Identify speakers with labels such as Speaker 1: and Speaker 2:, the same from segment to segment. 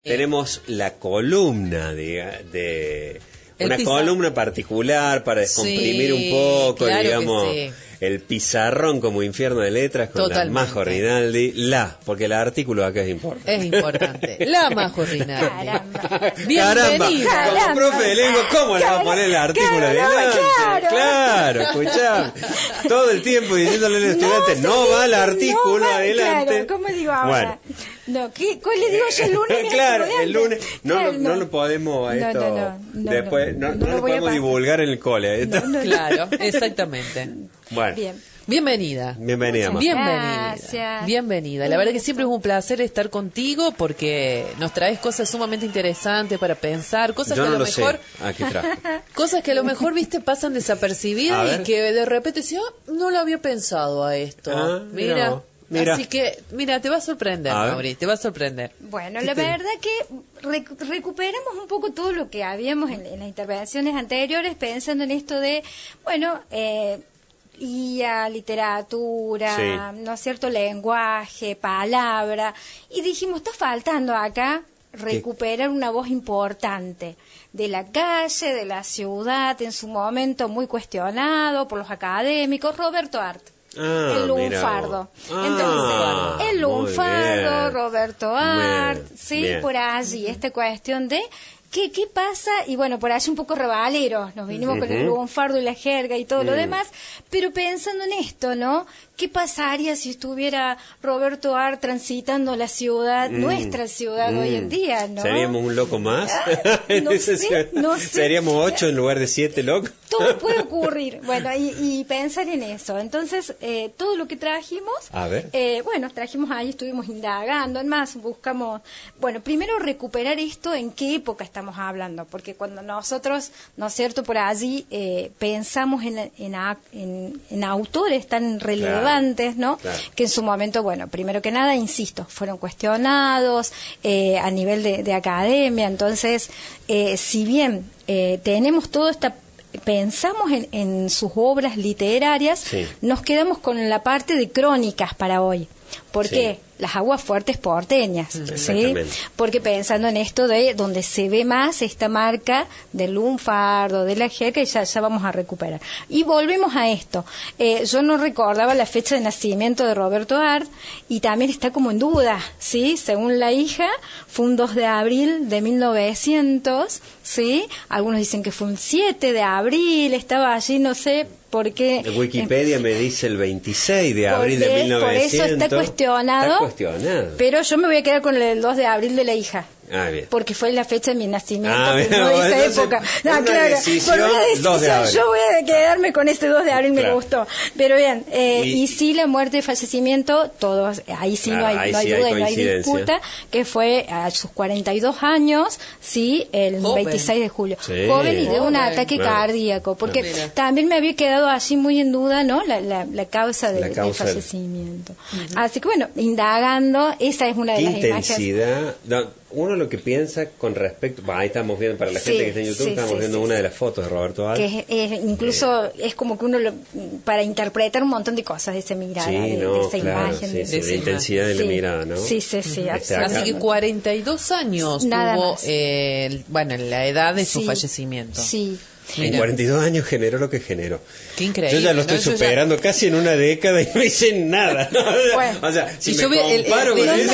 Speaker 1: Tenemos la columna de una
Speaker 2: pizarrón.
Speaker 1: columna particular para descomprimir un poco,
Speaker 2: claro
Speaker 1: digamos,
Speaker 2: que
Speaker 1: el pizarrón como infierno de letras con
Speaker 2: Totalmente.
Speaker 1: la Majo Rinaldi, porque el artículo acá es importante.
Speaker 2: Es importante. La Majo Rinaldi.
Speaker 3: Caramba.
Speaker 2: Bienvenida.
Speaker 1: Caramba, como profe de lengua, ¿cómo le va a poner el artículo adelante? Claro, escuchá. Todo el tiempo diciéndole al estudiante, no va el artículo adelante.
Speaker 3: Claro, ¿cómo digo ahora?
Speaker 1: Bueno.
Speaker 3: No, ¿cuál le digo yo el lunes? Mira,
Speaker 1: Claro,
Speaker 3: estudiante.
Speaker 1: el lunes
Speaker 3: Claro,
Speaker 1: no lo podemos a
Speaker 3: No,
Speaker 1: esto después no
Speaker 3: lo
Speaker 1: lo
Speaker 3: voy a
Speaker 1: podemos
Speaker 3: pasar.
Speaker 1: divulgar en el cole a esto.
Speaker 2: Claro, exactamente.
Speaker 1: Bueno,
Speaker 3: Bien.
Speaker 2: Bienvenida.
Speaker 1: bienvenida, Majo.
Speaker 2: Bienvenida.
Speaker 3: Gracias.
Speaker 2: Bienvenida. La verdad que siempre es un placer estar contigo porque nos traes cosas sumamente interesantes para pensar, cosas
Speaker 1: Yo
Speaker 2: que
Speaker 1: no
Speaker 2: a lo
Speaker 1: lo
Speaker 2: mejor
Speaker 1: sé. Aquí trajo.
Speaker 2: cosas que a lo mejor viste pasan
Speaker 1: A
Speaker 2: desapercibidas
Speaker 1: ver.
Speaker 2: y que de repente decía, no lo había pensado a esto.
Speaker 1: Mira vos, mira.
Speaker 2: Así que, mira, te va a sorprender,
Speaker 1: A ver.
Speaker 2: Mauri, te va a sorprender.
Speaker 3: Bueno, la verdad que recuperamos un poco todo lo que habíamos en las intervenciones anteriores, pensando en esto de, bueno, IA, literatura,
Speaker 1: Sí.
Speaker 3: ¿no es cierto?, lenguaje, palabra, y dijimos, está faltando acá recuperar una voz importante de la calle, de la ciudad, en su momento muy cuestionado por los académicos, Roberto Art.
Speaker 1: Ah,
Speaker 3: El
Speaker 1: mira
Speaker 3: lunfardo.
Speaker 1: vos. Ah,
Speaker 3: Entonces, el
Speaker 1: muy
Speaker 3: lunfardo,
Speaker 1: bien.
Speaker 3: Roberto
Speaker 1: Bien,
Speaker 3: Art, sí,
Speaker 1: bien.
Speaker 3: por allí, esta cuestión de ¿qué pasa? Y bueno, por allí un poco rebaleros, nos vinimos con el lunfardo y la jerga y todo lo demás, pero pensando en esto, ¿no? ¿Qué pasaría si estuviera Roberto Art transitando la ciudad, nuestra ciudad hoy en día, ¿no?
Speaker 1: ¿Seríamos un loco más?
Speaker 3: No sé, no sé.
Speaker 1: ¿Seríamos 8 en lugar de 7 locos?
Speaker 3: Todo puede ocurrir, bueno, y pensar en eso. Entonces, todo lo que trajimos,
Speaker 1: A ver.
Speaker 3: bueno, trajimos ahí, estuvimos indagando, en más, buscamos, bueno, primero recuperar esto, en qué época estamos hablando, porque cuando nosotros, ¿no es cierto?, por allí pensamos en autores tan relevantes, ¿no?
Speaker 1: Claro.
Speaker 3: Que en su momento, bueno, primero que nada, insisto, fueron cuestionados a nivel de academia, entonces, si bien tenemos todo esta pensamos en sus obras literarias,
Speaker 1: Sí.
Speaker 3: nos quedamos con la parte de crónicas para hoy. ¿Por
Speaker 1: Sí.
Speaker 3: qué? Las aguas fuertes porteñas, ¿sí?
Speaker 1: Exactamente.
Speaker 3: Porque pensando en esto de donde se ve más esta marca del lunfardo, de la jerga, y ya vamos a recuperar. Y volvemos a esto. Yo no recordaba la fecha de nacimiento de Roberto Art y también está como en duda, ¿sí? Según la hija, fue un 2 de abril de 1900, ¿sí? Algunos dicen que fue un 7 de abril, estaba allí, no sé por qué.
Speaker 1: Wikipedia me dice el 26 de abril de
Speaker 3: Porque
Speaker 1: 1900.
Speaker 3: por eso está cuestionado.
Speaker 1: Está cuestionado.
Speaker 3: Pero yo me voy a quedar con el 2 de abril de la hija.
Speaker 1: Ah, bien.
Speaker 3: Porque fue la fecha de mi nacimiento,
Speaker 1: Ah,
Speaker 3: pues,
Speaker 1: bien,
Speaker 3: no de
Speaker 1: bueno,
Speaker 3: esa
Speaker 1: entonces,
Speaker 3: época.
Speaker 1: por una decisión,
Speaker 3: por una
Speaker 1: 2 de abril.
Speaker 3: yo voy a quedarme con este 2 de abril, me
Speaker 1: Claro.
Speaker 3: gustó. Pero bien,
Speaker 1: Y-
Speaker 3: y sí, la muerte y fallecimiento, todos, ahí sí
Speaker 1: Claro,
Speaker 3: no hay,
Speaker 1: ahí
Speaker 3: no hay
Speaker 1: sí hay
Speaker 3: duda y no hay
Speaker 1: coincidencia.
Speaker 3: disputa, que fue a sus 42 años, sí, el
Speaker 2: Joven.
Speaker 3: 26 de julio.
Speaker 1: Sí.
Speaker 3: Joven y de un
Speaker 2: Joven.
Speaker 3: ataque
Speaker 1: Claro.
Speaker 3: cardíaco, porque
Speaker 2: Mira.
Speaker 3: también me había quedado allí muy en duda, ¿no? La causa,
Speaker 1: La
Speaker 3: del
Speaker 1: causa del-
Speaker 3: fallecimiento. Así que bueno, indagando, esa es una de
Speaker 1: Qué
Speaker 3: las imágenes.
Speaker 1: intensidad. No, uno lo que piensa con respecto. Ahí estamos viendo, para la
Speaker 3: Sí,
Speaker 1: gente que está en YouTube,
Speaker 3: sí,
Speaker 1: estamos
Speaker 3: sí,
Speaker 1: viendo
Speaker 3: sí,
Speaker 1: una
Speaker 3: sí.
Speaker 1: de las fotos de Roberto Art.
Speaker 3: Que incluso es como que uno para interpretar un montón de cosas de esa mirada,
Speaker 1: Sí,
Speaker 3: de
Speaker 1: no,
Speaker 3: esa
Speaker 1: claro,
Speaker 3: imagen.
Speaker 1: sí,
Speaker 3: de-
Speaker 1: sí,
Speaker 2: esa
Speaker 1: la intensidad de la
Speaker 3: Sí,
Speaker 1: mirada, ¿no?
Speaker 3: Sí, sí,
Speaker 1: Este
Speaker 3: sí,
Speaker 1: acá.
Speaker 2: Así
Speaker 3: absolutamente.
Speaker 2: que 42 años
Speaker 3: Nada
Speaker 2: tuvo,
Speaker 3: más.
Speaker 2: bueno, la edad de su
Speaker 3: Sí,
Speaker 2: fallecimiento.
Speaker 3: Sí.
Speaker 1: En
Speaker 2: Mira.
Speaker 1: 42 años generó lo que generó.
Speaker 2: Qué increíble.
Speaker 1: Yo ya lo estoy
Speaker 2: ¿no? Yo ya-
Speaker 1: superando casi en una década y no hice nada. ¿no?
Speaker 3: Bueno.
Speaker 1: O sea, si
Speaker 2: Y
Speaker 1: me
Speaker 2: yo
Speaker 1: comparo con
Speaker 2: el
Speaker 1: eso,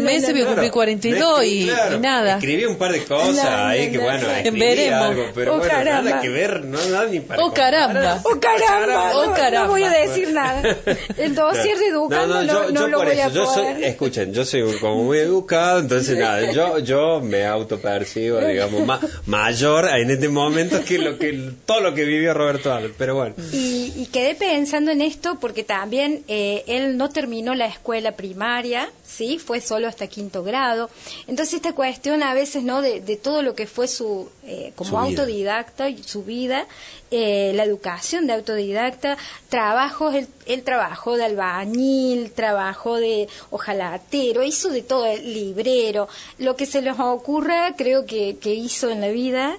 Speaker 2: mes se me
Speaker 1: claro,
Speaker 2: cumplí 42 y nada.
Speaker 1: Escribí un par de cosas
Speaker 3: No,
Speaker 1: ahí
Speaker 3: no,
Speaker 1: que
Speaker 3: no,
Speaker 1: bueno,
Speaker 3: no.
Speaker 1: escribí
Speaker 2: Veremos.
Speaker 1: algo, pero
Speaker 3: Oh,
Speaker 1: bueno, nada
Speaker 3: caramba.
Speaker 1: que ver, no nada ni para
Speaker 2: Oh, caramba.
Speaker 3: ¡Oh, caramba!
Speaker 2: Oh,
Speaker 3: No,
Speaker 2: caramba.
Speaker 3: no voy a decir nada. El dossier de educando no lo
Speaker 1: por
Speaker 3: voy a
Speaker 1: eso, yo
Speaker 3: poder.
Speaker 1: soy, escuchen, yo soy como muy educado, entonces nada, yo me autopercibo, digamos, mayor en este momento que todo lo que vivió Roberto Art, pero bueno.
Speaker 3: Y quedé pensando en esto porque también él no terminó la escuela primaria, sí, fue solo hasta 5º grado. Entonces esta cuestión a veces, ¿no? De todo lo que fue su como
Speaker 1: Su vida.
Speaker 3: autodidacta y su vida, la educación de autodidacta, trabajos, él trabajó de albañil, trabajó de ojalatero, hizo de todo, librero, lo que se les ocurra creo que hizo en la vida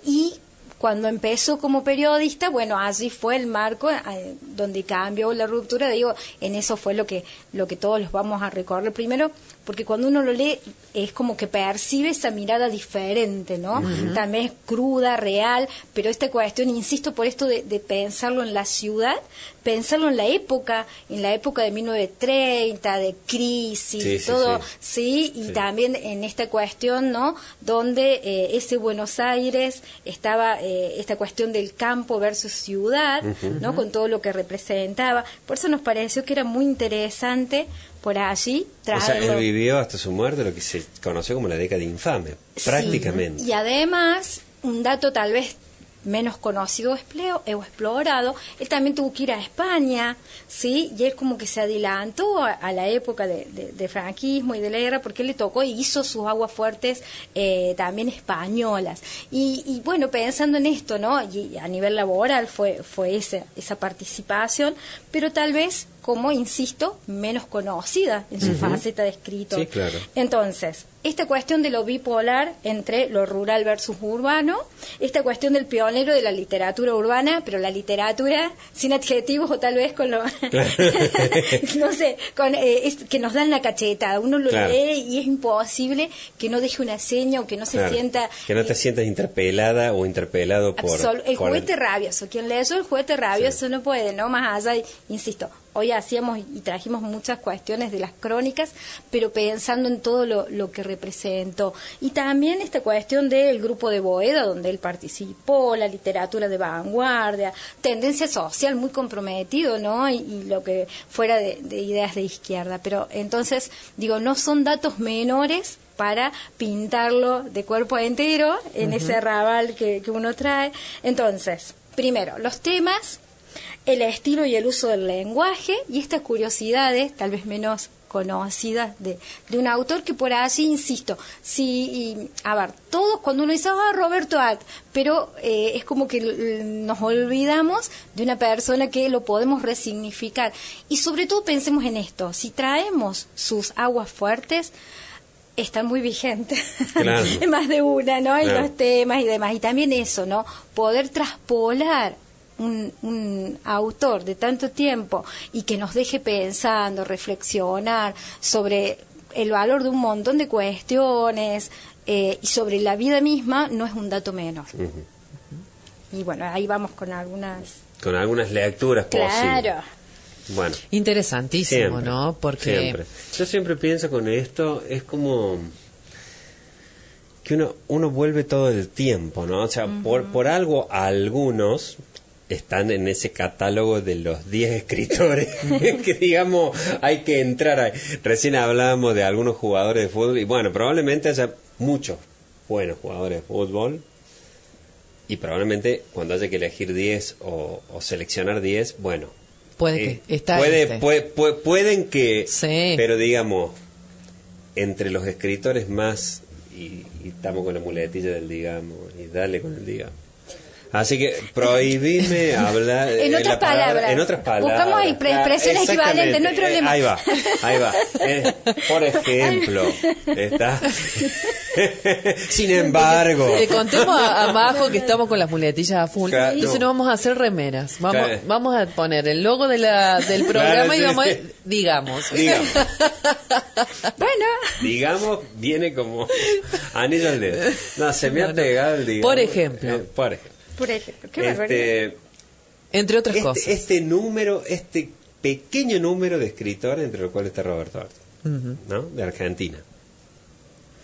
Speaker 3: y cuando empezó como periodista, bueno, allí fue el marco donde cambió la ruptura, digo, en eso fue lo que todos los vamos a recorrer primero, porque cuando uno lo lee es como que percibe esa mirada diferente, ¿no? Uh-huh. También es cruda, real, pero esta cuestión, insisto, por esto de pensarlo en la ciudad, pensarlo en la época de 1930, de crisis, todo, sí, y también en esta cuestión, ¿no? Donde ese Buenos Aires estaba esta cuestión del campo versus ciudad, uh-huh, ¿no? Con todo lo que representaba. Por eso nos pareció que era muy interesante por allí traerlo.
Speaker 1: O sea, él vivió hasta su muerte lo que se conoció como la década infame, prácticamente.
Speaker 3: Sí. Y además, un dato tal vez menos conocido o explorado, él también tuvo que ir a España, ¿sí? Y él como que se adelantó a la época de franquismo y de la guerra, porque él le tocó y hizo sus aguas fuertes también españolas. Y bueno, pensando en esto, ¿no? Y a nivel laboral fue esa participación, pero tal vez, como insisto, menos conocida en su faceta de escritor.
Speaker 1: Sí, claro.
Speaker 3: Entonces, esta cuestión de lo bipolar entre lo rural versus urbano, esta cuestión del pionero de la literatura urbana, pero la literatura sin adjetivos o tal vez con lo no sé, que nos dan la cachetada. Uno lo lee y es imposible que no deje una seña o que no se sienta...
Speaker 1: Que no te sientas interpelada o interpelado por...
Speaker 3: El juguete rabioso. Quien leyó el juguete rabioso no puede, ¿no? Más allá, insisto, hoy hacíamos y trajimos muchas cuestiones de las crónicas, pero pensando en todo lo que representó. Y también esta cuestión del grupo de Boedo, donde él participó, la literatura de vanguardia, tendencia social muy comprometido, ¿no? Y lo que fuera de ideas de izquierda. Pero entonces, digo, no son datos menores para pintarlo de cuerpo entero en ese arrabal que uno trae. Entonces, primero, los temas, el estilo y el uso del lenguaje y estas curiosidades, tal vez menos conocidas, de un autor que por allí, insisto, a ver, todos cuando uno dice, Roberto Alt, pero es como que nos olvidamos de una persona que lo podemos resignificar. Y sobre todo pensemos en esto, si traemos sus aguas fuertes, están muy vigentes, claro. Más de una, ¿no? Y los temas y demás. Y también eso, ¿no? Poder traspolar un autor de tanto tiempo y que nos deje pensando, reflexionar sobre el valor de un montón de cuestiones y sobre la vida misma, no es un dato menor. Uh-huh. Y bueno, ahí vamos con algunas
Speaker 1: lecturas posibles.
Speaker 3: Claro.
Speaker 1: Bueno,
Speaker 2: interesantísimo, siempre, ¿no? Porque
Speaker 1: yo siempre pienso con esto, es como que uno vuelve todo el tiempo, ¿no? O sea, por algo algunos están en ese catálogo de los 10 escritores que, digamos, hay que entrar ahí. Recién hablábamos de algunos jugadores de fútbol y bueno, probablemente haya muchos buenos jugadores de fútbol y probablemente cuando haya que elegir 10 o seleccionar 10, bueno, pueden que, sí. Pero digamos, entre los escritores más, y estamos con la muletilla del digamos, y dale con el digamos. Así que prohibirme hablar
Speaker 3: en otras palabras. Buscamos expresiones equivalentes, no hay problema.
Speaker 1: Ahí va. Por ejemplo, está. Sin embargo.
Speaker 2: Le contemos a Majo que estamos con las muletillas a full. Claro, entonces no vamos a hacer remeras. Vamos a poner el logo del programa y vamos a digamos.
Speaker 3: Bueno.
Speaker 1: Digamos viene como anillo al dedo. No, se me ha pegado el digamos.
Speaker 2: Por ejemplo.
Speaker 3: Qué
Speaker 2: entre otras cosas.
Speaker 1: Este pequeño número de escritores, entre los cuales está Roberto Arte, ¿no? De Argentina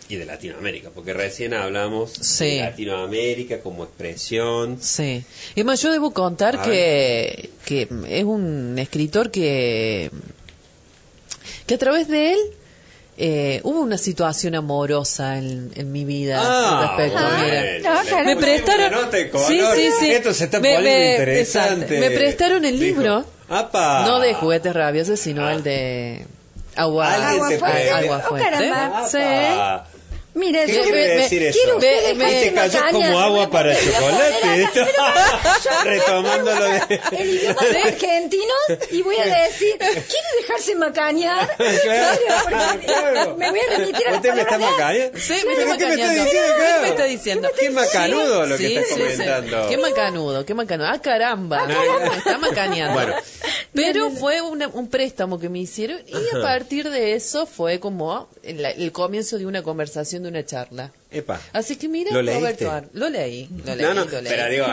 Speaker 1: y de Latinoamérica, porque recién hablamos de Latinoamérica como expresión.
Speaker 2: Sí. Y más, yo debo contar que es un escritor que a través de él hubo una situación amorosa en mi vida respecto a me prestaron sí.
Speaker 1: Esto se está poniendo interesante.
Speaker 2: Me prestaron el libro
Speaker 1: ¡apa!
Speaker 2: No de Juguetes Rabiosos, sino el de Agua Fuerte.
Speaker 3: Sí. mire,
Speaker 1: ¿Qué
Speaker 3: yo
Speaker 1: quiere decir eso?
Speaker 3: quiero ustedes
Speaker 1: Y te cayó
Speaker 3: macanear.
Speaker 1: como agua para el chocolate. esto.
Speaker 3: Yo
Speaker 1: Retomando lo de...
Speaker 3: el idioma de argentinos y voy a decir, ¿quiere dejarse macanear?
Speaker 1: Claro,
Speaker 3: porque
Speaker 1: claro.
Speaker 3: me voy a remitir a la
Speaker 1: ¿Usted me está
Speaker 3: palabra
Speaker 1: macaneando?
Speaker 2: Sí, me
Speaker 1: ¿Pero
Speaker 2: está
Speaker 1: qué me está
Speaker 2: macaneando.
Speaker 1: diciendo?
Speaker 2: ¿Qué
Speaker 1: Claro.
Speaker 2: me está diciendo?
Speaker 1: Qué macanudo lo que
Speaker 2: Sí,
Speaker 1: está
Speaker 2: sí, sí.
Speaker 1: comentando.
Speaker 2: Qué macanudo, qué macanudo. Ah, caramba. Me está macaneando.
Speaker 1: Bueno.
Speaker 2: Pero fue un préstamo que me hicieron y a partir de eso fue como el comienzo de una conversación, de una charla.
Speaker 1: Epa.
Speaker 2: Así que mira,
Speaker 1: ¿Lo leíste?
Speaker 2: Roberto Ar, lo leí.
Speaker 1: No, pero digo,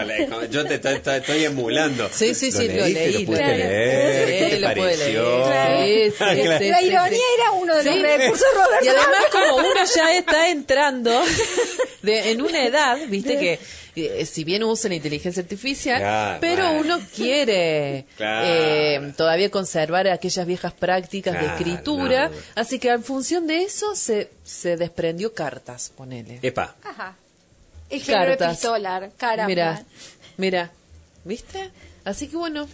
Speaker 1: yo te estoy emulando.
Speaker 2: Sí, sí, sí, lo
Speaker 1: leíste?
Speaker 2: leí.
Speaker 1: ¿Lo pudiste
Speaker 3: Claro.
Speaker 1: leer? ¿Qué te
Speaker 2: Sí, lo pude
Speaker 1: pareció?
Speaker 2: leer. Sí, sí,
Speaker 1: Ah, claro.
Speaker 2: sí,
Speaker 3: La
Speaker 2: sí,
Speaker 3: ironía
Speaker 2: sí.
Speaker 3: era uno de los
Speaker 2: Sí.
Speaker 3: recursos, Roberto.
Speaker 2: Y además como uno ya está entrando en una edad, viste que si bien usa la inteligencia artificial,
Speaker 1: Claro,
Speaker 2: pero
Speaker 1: bueno.
Speaker 2: uno quiere
Speaker 1: Claro.
Speaker 2: todavía conservar aquellas viejas prácticas de
Speaker 1: Claro,
Speaker 2: escritura,
Speaker 1: no.
Speaker 2: así que en función de eso se desprendió cartas, ponele.
Speaker 1: Epa.
Speaker 3: Ajá. El género
Speaker 2: Cartas.
Speaker 3: epistolar, caramba.
Speaker 2: Mira, ¿viste? Así que bueno,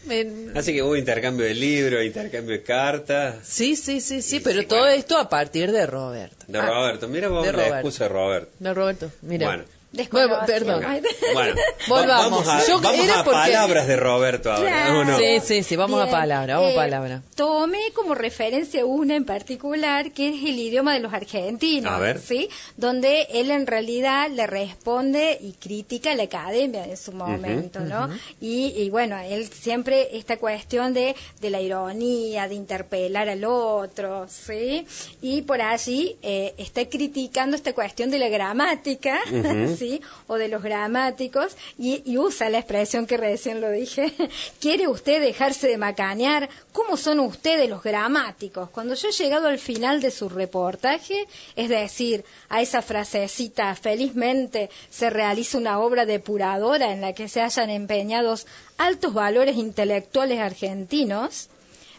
Speaker 1: Así que hubo intercambio de libros, intercambio de cartas.
Speaker 2: sí,
Speaker 1: Sí,
Speaker 2: pero
Speaker 1: sí,
Speaker 2: todo
Speaker 1: bueno.
Speaker 2: esto a partir de Roberto.
Speaker 1: De Roberto. Mira vos
Speaker 2: de
Speaker 1: la
Speaker 2: Roberto.
Speaker 1: excusa de Roberto.
Speaker 2: De Roberto, mira.
Speaker 1: Bueno.
Speaker 3: Desconocido.
Speaker 2: Bueno, perdón.
Speaker 3: Ay,
Speaker 1: Bueno,
Speaker 2: Volvamos.
Speaker 1: vamos
Speaker 2: Era
Speaker 1: a
Speaker 2: porque-
Speaker 1: palabras de Roberto ahora.
Speaker 3: Claro.
Speaker 1: ¿O no?
Speaker 2: Sí, vamos a
Speaker 3: Bien.
Speaker 2: palabra, vamos a palabra.
Speaker 3: Tomé como referencia una en particular que es el idioma de los argentinos,
Speaker 1: A ver.
Speaker 3: ¿sí? Donde él en realidad le responde y critica a la academia en su momento, ¿no? Y bueno, él siempre esta cuestión de la ironía, de interpelar al otro, ¿sí? Y por allí está criticando esta cuestión de la gramática, ¿sí? O de los gramáticos y usa la expresión que recién lo dije. ¿Quiere usted dejarse de macanear? ¿Cómo son ustedes los gramáticos? Cuando yo he llegado al final de su reportaje, es decir, a esa frasecita, felizmente se realiza una obra depuradora en la que se hayan empeñados altos valores intelectuales argentinos,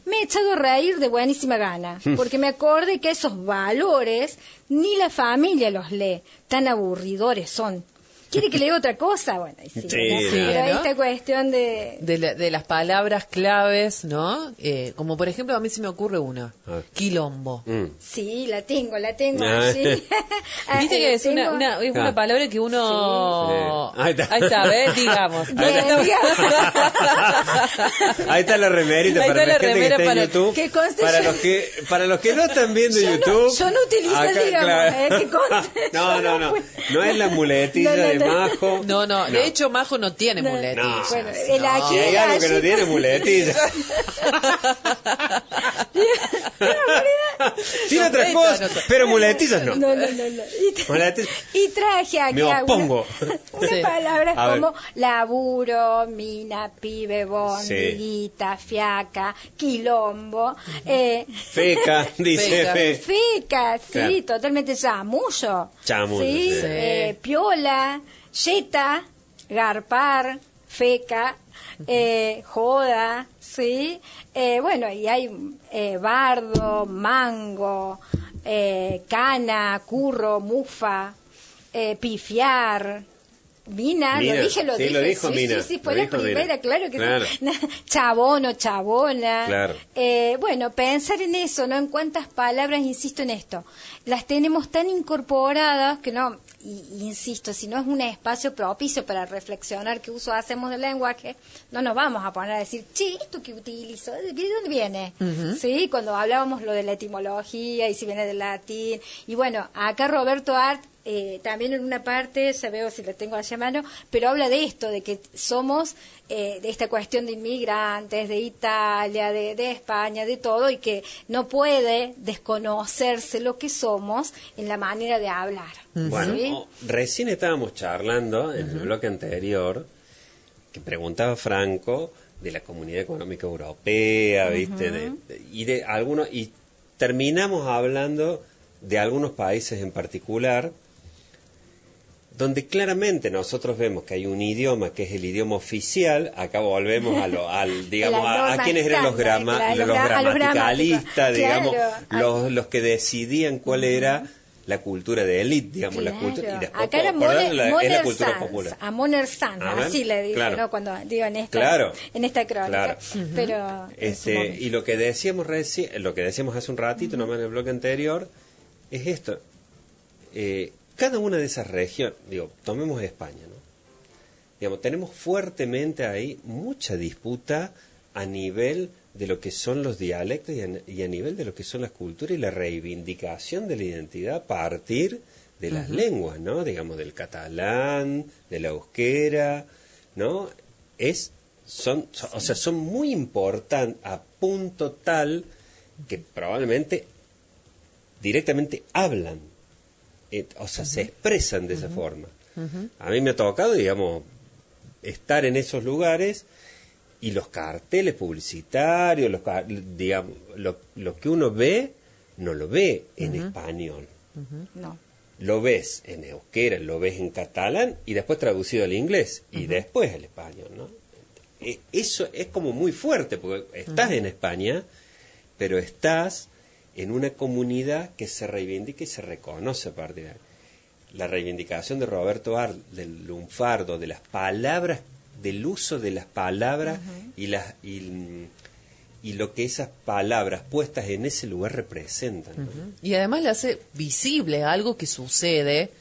Speaker 3: me he echado a reír de buenísima gana, porque me acordé que esos valores ni la familia los lee, tan aburridores son. ¿Quiere que lea otra cosa? Bueno, ahí sí,
Speaker 1: Sí,
Speaker 3: ¿no?
Speaker 1: sí,
Speaker 3: Pero
Speaker 2: ¿no?
Speaker 3: esta cuestión de...
Speaker 2: De las palabras claves, ¿no? Como por ejemplo, a mí se me ocurre una.
Speaker 1: A ver.
Speaker 2: Quilombo.
Speaker 3: Sí, la tengo
Speaker 1: Ah.
Speaker 3: allí.
Speaker 2: Viste que es
Speaker 3: Tengo-
Speaker 2: es una
Speaker 1: Ah.
Speaker 2: palabra que uno...
Speaker 1: Sí. Ahí está.
Speaker 2: Ahí está, ¿ves? Digamos.
Speaker 3: Bien, digamos.
Speaker 1: Ahí está la remerita
Speaker 2: Ahí
Speaker 1: para
Speaker 2: está
Speaker 1: la
Speaker 2: la
Speaker 1: gente
Speaker 2: remera
Speaker 1: que está en
Speaker 2: para-
Speaker 1: YouTube.
Speaker 3: que conste
Speaker 1: para
Speaker 3: yo-
Speaker 1: los que no están viendo
Speaker 3: Yo no-
Speaker 1: YouTube.
Speaker 3: yo no utilizo el digamos, que conste,
Speaker 1: no,
Speaker 3: yo
Speaker 1: no.
Speaker 3: no
Speaker 1: No es la muletilla
Speaker 3: No,
Speaker 1: de
Speaker 3: no.
Speaker 1: Majo.
Speaker 2: No, de hecho Majo no tiene
Speaker 1: No.
Speaker 2: muletillas.
Speaker 3: Bueno, el aquí,
Speaker 1: Si hay algo que no
Speaker 3: allí-
Speaker 1: tiene muletilla. Tiene otras
Speaker 2: Sorpresa,
Speaker 1: cosas,
Speaker 2: no.
Speaker 1: pero muletillas no.
Speaker 3: No.
Speaker 1: Muletillas.
Speaker 3: Y traje aquí
Speaker 1: Me opongo.
Speaker 3: unas
Speaker 2: Sí.
Speaker 3: palabras
Speaker 1: A ver.
Speaker 3: como laburo, mina, pibe, bondi,
Speaker 1: Sí.
Speaker 3: guita, fiaca, quilombo,
Speaker 1: Feca, dice
Speaker 2: Feca.
Speaker 1: Fe.
Speaker 3: fica, sí,
Speaker 1: Claro.
Speaker 3: totalmente chamullo.
Speaker 1: Chamullo,
Speaker 3: Sí,
Speaker 1: sí.
Speaker 3: piola, yeta, garpar, feca, joda, sí. Bueno, y hay bardo, mango, cana, curro, mufa, pifiar. Mina,
Speaker 1: Mina,
Speaker 3: lo dije,
Speaker 1: sí, lo dijo
Speaker 3: sí,
Speaker 1: Mina,
Speaker 3: sí, fue
Speaker 1: lo
Speaker 3: la
Speaker 1: dijo
Speaker 3: primera,
Speaker 1: Mina.
Speaker 3: claro que
Speaker 1: Claro.
Speaker 3: sí. Chabono, chabona.
Speaker 1: Claro.
Speaker 3: Bueno, pensar en eso, ¿no? En cuántas palabras, insisto en esto, las tenemos tan incorporadas que no, insisto, si no es un espacio propicio para reflexionar qué uso hacemos del lenguaje, no nos vamos a poner a decir, che, esto que utilizo, ¿de dónde viene? Sí, cuando hablábamos lo de la etimología y si viene del latín. Y bueno, acá Roberto Art también en una parte, ya veo si la tengo allá a mano, pero habla de esto, de que somos de esta cuestión de inmigrantes, de Italia, de España, de todo, y que no puede desconocerse lo que somos en la manera de hablar.
Speaker 1: Bueno,
Speaker 3: ¿sí?
Speaker 1: recién estábamos charlando en el bloque anterior que preguntaba Franco de la Comunidad Económica Europea, ¿viste? Y de algunos y terminamos hablando de algunos países en particular donde claramente nosotros vemos que hay un idioma que es el idioma oficial. Acá volvemos al digamos
Speaker 3: La norma
Speaker 1: a quienes eran los
Speaker 3: estándar,
Speaker 1: los
Speaker 3: a los
Speaker 1: gramaticalistas, digamos,
Speaker 3: claro.
Speaker 1: los que decidían cuál era la cultura de élite, digamos, la cultura y después
Speaker 3: Acá era
Speaker 1: por darle es la
Speaker 3: Moner
Speaker 1: cultura
Speaker 3: Sanz,
Speaker 1: popular.
Speaker 3: a Moner Sanz,
Speaker 1: A ver,
Speaker 3: así le dije,
Speaker 1: claro.
Speaker 3: ¿no? Cuando digo en esta,
Speaker 1: Claro.
Speaker 3: en esta crónica.
Speaker 1: Claro.
Speaker 3: Pero en su momento.
Speaker 1: Y lo que decíamos lo que decíamos hace un ratito, nomás en el bloque anterior, es esto. cada una de esas regiones, tomemos España, ¿no? Digamos, tenemos fuertemente ahí mucha disputa a nivel de lo que son los dialectos y a nivel de lo que son las culturas y la reivindicación de la identidad a partir de las lenguas, ¿no? Digamos, del catalán, del euskera, ¿no? Son muy importantes a punto tal que probablemente directamente hablan, se expresan de esa forma. A mí me ha tocado, digamos, estar en esos lugares y los carteles publicitarios, digamos, lo que uno ve, no lo ve en español.
Speaker 3: No.
Speaker 1: Lo ves en euskera, lo ves en catalán y después traducido al inglés y después al español, ¿no? Eso es como muy fuerte porque estás en España, pero estás en una comunidad que se reivindica y se reconoce a partir de ahí. La reivindicación de Roberto Arlt, del lunfardo, de las palabras, del uso de las palabras y lo que esas palabras puestas en ese lugar representan, ¿no?
Speaker 2: Y además le hace visible algo que sucede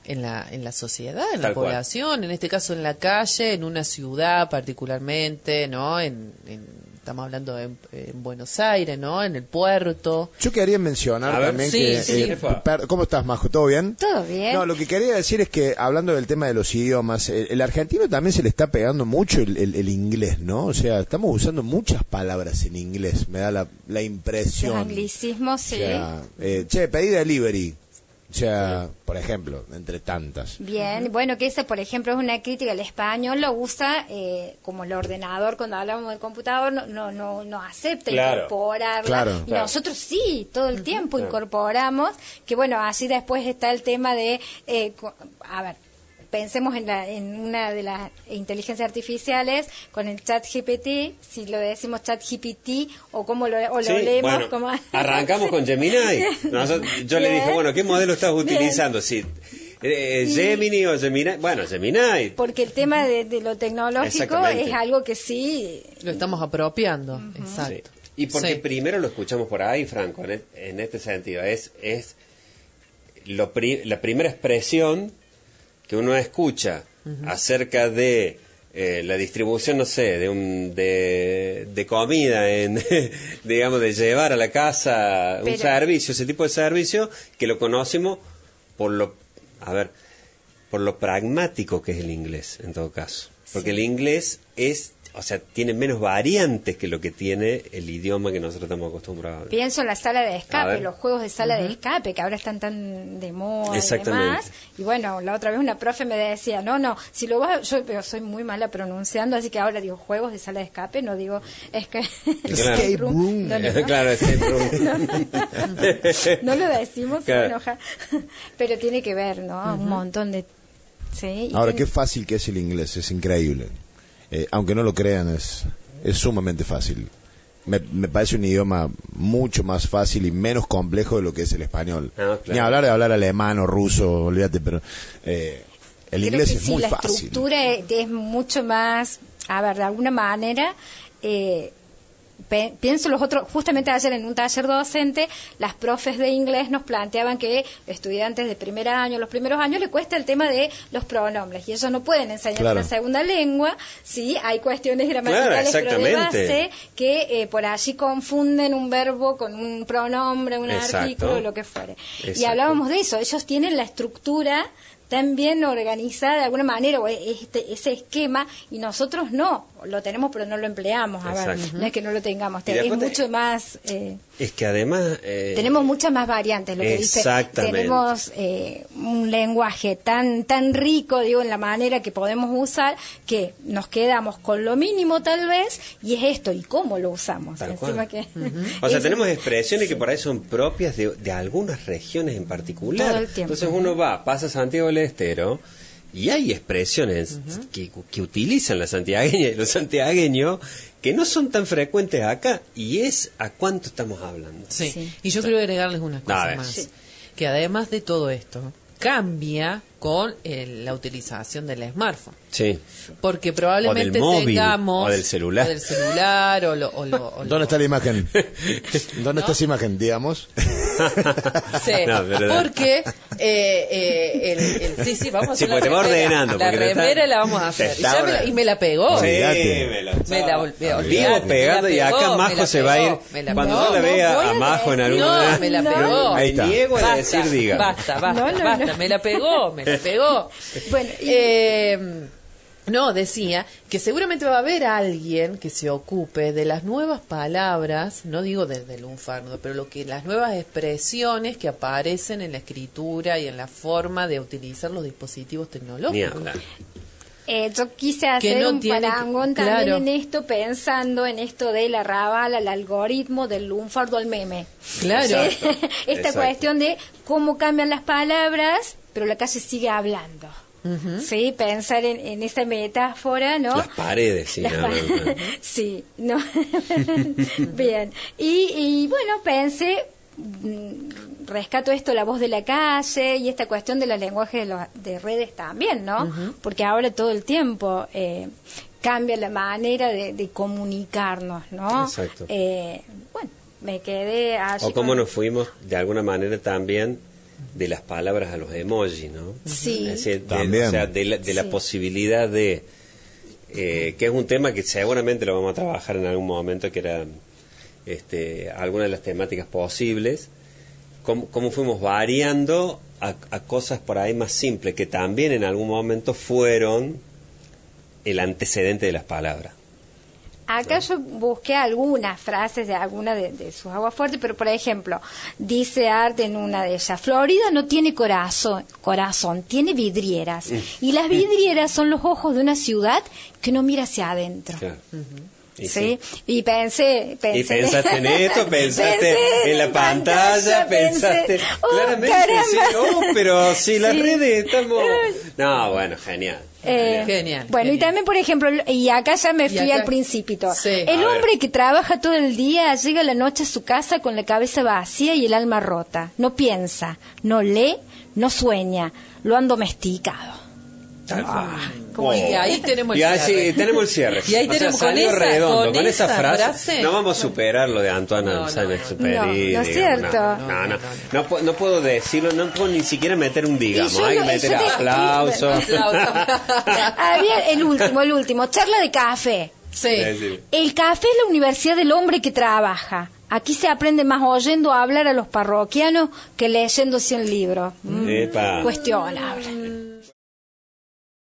Speaker 2: en la sociedad, en la población, en este caso en la calle, en una ciudad particularmente, ¿no? Estamos hablando en Buenos Aires, ¿no? En el puerto.
Speaker 4: Yo quería mencionar también ¿cómo estás, Majo? ¿Todo bien?
Speaker 3: Todo bien.
Speaker 4: No, lo que quería decir es que, hablando del tema de los idiomas, el argentino también se le está pegando mucho el inglés, ¿no? O sea, estamos usando muchas palabras en inglés, me da la impresión.
Speaker 3: Los anglicismos, sí.
Speaker 4: O sea, pedí delivery. O sea, por ejemplo, entre tantas.
Speaker 3: Bien, bueno, que esa, por ejemplo, es una crítica. El español lo usa como el ordenador, cuando hablamos del computador, no acepta incorporarla.
Speaker 4: Claro.
Speaker 3: Y nosotros sí, todo el tiempo incorporamos, que bueno, así después está el tema de, pensemos en una de las inteligencias artificiales, con el ChatGPT, si lo decimos ChatGPT o cómo lo leemos.
Speaker 1: Bueno,
Speaker 3: como...
Speaker 1: arrancamos con Gemini. Yo le dije, bueno, ¿qué modelo estás utilizando? Sí. Gemini o Gemini. Bueno, Gemini.
Speaker 3: Porque el tema de lo tecnológico es algo que sí...
Speaker 2: Lo estamos apropiando, exacto.
Speaker 1: Sí. Y porque primero lo escuchamos por ahí, Franco, en este sentido. Es la primera expresión que uno escucha acerca de la distribución, no sé, de comida, digamos, de llevar a la casa un servicio, ese tipo de servicio, que lo conocemos por lo pragmático que es el inglés, en todo caso. Porque el inglés tiene menos variantes que lo que tiene el idioma que nosotros estamos acostumbrados.
Speaker 3: Pienso en la sala de escape, los juegos de sala de escape, que ahora están tan de moda y demás. Y bueno, la otra vez una profe me decía, si lo vas, yo soy muy mala pronunciando, así que ahora digo juegos de sala de escape, no digo escape room.
Speaker 1: Claro, escape room.
Speaker 3: No lo decimos, se enoja. Pero tiene que ver, ¿no? Un montón de... Sí,
Speaker 4: ahora, qué fácil que es el inglés, es increíble. Aunque no lo crean, es sumamente fácil. Me parece un idioma mucho más fácil y menos complejo de lo que es el español.
Speaker 1: Claro.
Speaker 4: Ni hablar de hablar alemán o ruso, olvídate, pero el inglés es muy fácil.
Speaker 3: La estructura es mucho más, de alguna manera... pienso justamente ayer en un taller docente, las profes de inglés nos planteaban que estudiantes de primer año, los primeros años, le cuesta el tema de los pronombres y ellos no pueden enseñar una segunda lengua, sí, hay cuestiones gramaticales, pero de base que por allí confunden un verbo con un pronombre, un artículo, lo que fuere. Y hablábamos de eso, ellos tienen la estructura tan bien organizada de alguna manera, o ese esquema, y nosotros no, lo tenemos pero no lo empleamos, no es que no lo tengamos, es mucho más...
Speaker 1: es que además...
Speaker 3: tenemos muchas más variantes, lo que dice, tenemos un lenguaje tan rico, digo, en la manera que podemos usar, que nos quedamos con lo mínimo tal vez, y es esto, y cómo lo usamos. Encima que,
Speaker 1: o sea, tenemos expresiones que por ahí son propias de algunas regiones en particular.
Speaker 3: Todo el tiempo.
Speaker 1: Entonces uno pasa a Santiago del Estero, y hay expresiones que utilizan las santiagueñas y los santiagueños que no son tan frecuentes acá, y es a cuánto estamos hablando.
Speaker 2: Sí. Y yo quiero agregarles una cosa más, que además de todo esto, cambia con la utilización del smartphone.
Speaker 1: Sí.
Speaker 2: Porque probablemente
Speaker 1: o del móvil,
Speaker 2: tengamos...
Speaker 1: o del celular.
Speaker 4: ¿Dónde está la imagen? ¿Dónde está esa imagen, digamos?
Speaker 2: Sí, porque Sí, vamos a
Speaker 1: Sí,
Speaker 2: hacer
Speaker 1: porque te va
Speaker 2: remera.
Speaker 1: ordenando,
Speaker 2: La
Speaker 1: porque te está-
Speaker 2: remera la vamos a
Speaker 1: te
Speaker 2: hacer.
Speaker 1: está ahora-
Speaker 2: Y me la pegó.
Speaker 1: Sí,
Speaker 4: Olvídate.
Speaker 2: Me la olvidé.
Speaker 1: Vivo pegando y acá Majo se va a ir. Cuando yo la vea
Speaker 3: voy
Speaker 1: a
Speaker 3: a
Speaker 1: Majo en algún
Speaker 2: No,
Speaker 1: lugar,
Speaker 2: me la pegó.
Speaker 1: me
Speaker 4: Ahí está.
Speaker 1: niego a
Speaker 2: Basta,
Speaker 1: decir diga.
Speaker 2: Basta,
Speaker 3: No, no,
Speaker 2: basta.
Speaker 3: no.
Speaker 2: Me la pegó.
Speaker 3: Bueno,
Speaker 2: No, decía que seguramente va a haber alguien que se ocupe de las nuevas palabras, no digo desde el lunfardo, pero las nuevas expresiones que aparecen en la escritura y en la forma de utilizar los dispositivos
Speaker 1: Ni
Speaker 2: tecnológicos.
Speaker 1: hablar.
Speaker 3: yo quise
Speaker 2: Que
Speaker 3: hacer
Speaker 2: no
Speaker 3: un
Speaker 2: tiene que-
Speaker 3: parangón también
Speaker 2: claro.
Speaker 3: en esto, pensando en esto de la rábala, al algoritmo, del lunfardo al meme.
Speaker 2: Claro.
Speaker 3: ¿Sí? Esta
Speaker 1: Exacto.
Speaker 3: cuestión de cómo cambian las palabras, pero la calle sigue hablando. Sí, pensar en esa metáfora, ¿no?
Speaker 1: Las paredes, sí,
Speaker 3: Las
Speaker 1: no,
Speaker 3: pa-
Speaker 1: no, no.
Speaker 3: Sí, no. Bien. Y bueno, pensé, rescato esto, la voz de la calle y esta cuestión de los lenguajes de redes también, ¿no? Porque ahora todo el tiempo cambia la manera de comunicarnos, ¿no?
Speaker 1: Exacto.
Speaker 3: Bueno, me quedé allí.
Speaker 1: O cómo
Speaker 3: con-
Speaker 1: nos fuimos de alguna manera también de las palabras a los emojis, ¿no?
Speaker 3: Sí.
Speaker 1: Es decir,
Speaker 4: También.
Speaker 1: o sea, de la
Speaker 3: Sí.
Speaker 1: posibilidad de que es un tema que seguramente lo vamos a trabajar en algún momento, que era alguna de las temáticas posibles, cómo fuimos variando a cosas por ahí más simples, que también en algún momento fueron el antecedente de las palabras.
Speaker 3: Acá yo busqué algunas frases de alguna de sus aguas fuertes, pero por ejemplo, dice Art en una de ellas, Florida no tiene corazón, tiene vidrieras. Y las vidrieras son los ojos de una ciudad que no mira hacia adentro.
Speaker 1: Claro. Y
Speaker 3: ¿Sí? Y pensé
Speaker 1: Y pensaste en esto, pensaste en la pantalla, pensaste... claramente,
Speaker 3: caramba.
Speaker 1: sí, pero si las
Speaker 3: Sí.
Speaker 1: redes estamos... No, bueno, genial.
Speaker 2: Genial.
Speaker 3: Bueno, y
Speaker 2: genial.
Speaker 3: también, por ejemplo, y acá ya me
Speaker 2: Y
Speaker 3: fui
Speaker 2: acá-
Speaker 3: al principito.
Speaker 2: Sí.
Speaker 3: El
Speaker 1: A ver.
Speaker 3: hombre que trabaja todo el día llega a la noche a su casa con la cabeza vacía y el alma rota. No piensa, no lee, no sueña. Lo han domesticado.
Speaker 1: Tal cual.
Speaker 3: ¿cómo
Speaker 2: Y
Speaker 3: es?
Speaker 2: ahí tenemos el
Speaker 1: Y ahí
Speaker 2: cierre.
Speaker 1: sí, tenemos el cierre.
Speaker 2: Y ahí
Speaker 1: O sea,
Speaker 2: tenemos
Speaker 1: salió
Speaker 2: con esa-
Speaker 1: redondo,
Speaker 2: con
Speaker 1: con esa
Speaker 2: esa
Speaker 1: frase.
Speaker 2: frase.
Speaker 1: No vamos a superar lo de Antoine
Speaker 2: No,
Speaker 1: Saint-Exupéry.
Speaker 3: no, no es
Speaker 1: digamos,
Speaker 3: cierto.
Speaker 1: No puedo decirlo, no puedo ni siquiera meter un digamos,
Speaker 3: Y yo
Speaker 1: hay que
Speaker 3: no-
Speaker 1: meter
Speaker 3: yo te-
Speaker 1: aplausos.
Speaker 3: Había el último, charla de café.
Speaker 2: Sí.
Speaker 3: El café es la universidad del hombre que trabaja. Aquí se aprende más oyendo hablar a los parroquianos que leyendo 100 libros.
Speaker 1: Epa.
Speaker 3: Cuestionable.